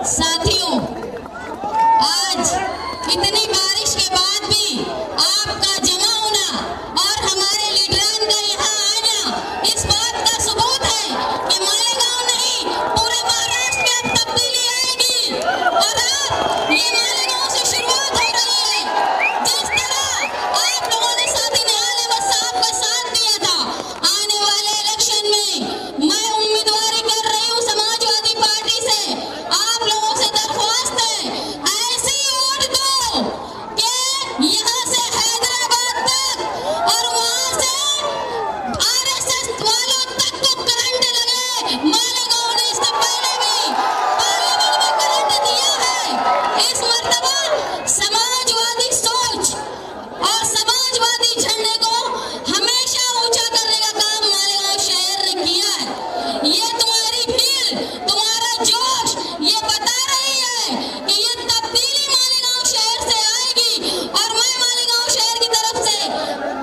साथियों, आज इतनी बारिश के बाद भी आपका जमा होना और हमारे लीडरान का यहाँ आना इस बात का सबूत है कि मालेगांव नहीं पूरे महाराष्ट्र में अब तब्दीली आएगी। और अब ये मालेगांव से शुरुआत हो रही है। जिस तरह आप लोगों ने साथी निहाल अहमद साहब का साथ दिया था, आने वाले इलेक्शन में मैं उम्मीदवारी कर रही हूँ समाजवादी पार्टी से। आप लोगों से दरख्वास्त है, ऐसी वोट दो कि यहाँ से हैदराबाद तक और वहाँ से आरएसएस वालों तक को करंट लगे। मालेगांव ने इससे पहले भी पार्लियामेंट में करंट दिया है। इस मर्तबा समाजवादी सोच और समाजवादी झंडे को हमेशा ऊंचा करने का काम मालेगांव शहर ने किया है। ये तुम्हारी भीड़, तुम्हारा जोश ये बता रही है कि ये तब्दीली मालेगांव शहर से आएगी। और मैं मालेगांव शहर की तरफ से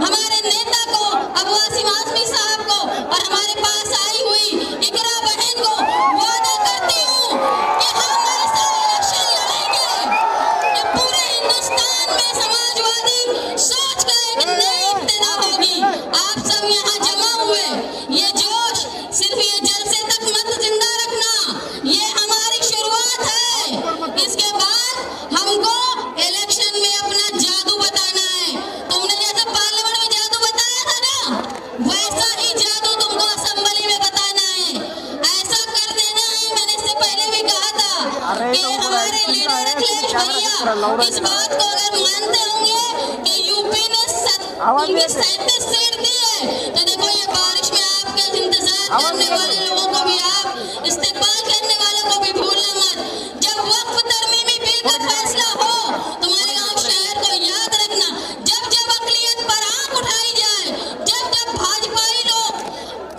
हमारे नेता को, अब्बासिम आजमी साहब को और हमारे पास आई हुई इकरा बहन को वादा करती हूँ कि हम ऐसा इलेक्शन लड़ेंगे कि पूरे हिंदुस्तान में समाजवादी सोच का एक नई इब्तिदा होगी। आप सब यहाँ जमा हुए, ये जोश सिर्फ ये जलसे तक मत जिंदा रखना, ये हमारी शुरुआत है। इसके बाद हमको इलेक्शन में अपना जादू बताना है। तुमने जैसे पार्लियामेंट में जादू बताया था ना, वैसा ही जादू तुमको असेंबली में बताना है। ऐसा कर देना है। मैंने इससे पहले भी कहा था कि हमारे लीडर अखिलेश भैया इस बात को अगर मानते होंगे कि यूपी ने 37 सीट दी है, तो देखो ये बारिश में आपके इंतजार करने वाले लोगों को भी, आप इस्तेमाल करने वालों को भी भूलना मत। जब वक्फ तरमीमी बिल का फैसला हो तो मालेगांव शहर को याद रखना, जब जब अक़लियत पर आंख उठाई जाए, जब जब भाजपाई लोग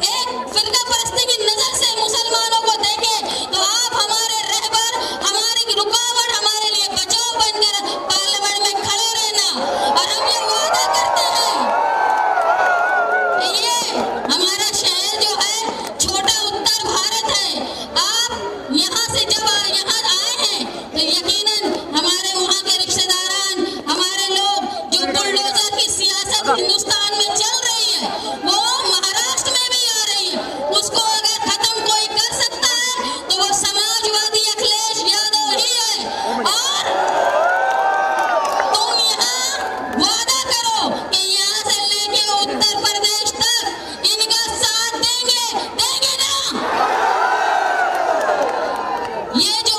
एक फिरका परस्ती की नजर से मुसलमानों को देखें, तो आप हमारे रहबर, हमारी रुकावट, हमारे लिए बचाव बनकर पार्लियामेंट में खड़े रहना। और हम ये वादा करते हैं कि ये हमारा शहर जो है छोटा उत्तर भारत है। आप यहाँ से जब यहाँ आए हैं तो यकीनन हमारे वहाँ के रिश्तेदारान, हमारे लोग जो बुलडोजर की सियासत हिंदुस्तान में चल रही है वो महाराष्ट्र में भी आ रही है। उसको अगर खत्म कोई कर सकता है तो वो समाजवादी अखिलेश यादव ही है। और तुम यहाँ वादा करो कि यहाँ से लेके उत्तर प्रदेश तक इनका साथ देंगे, देंगे ना? ये जो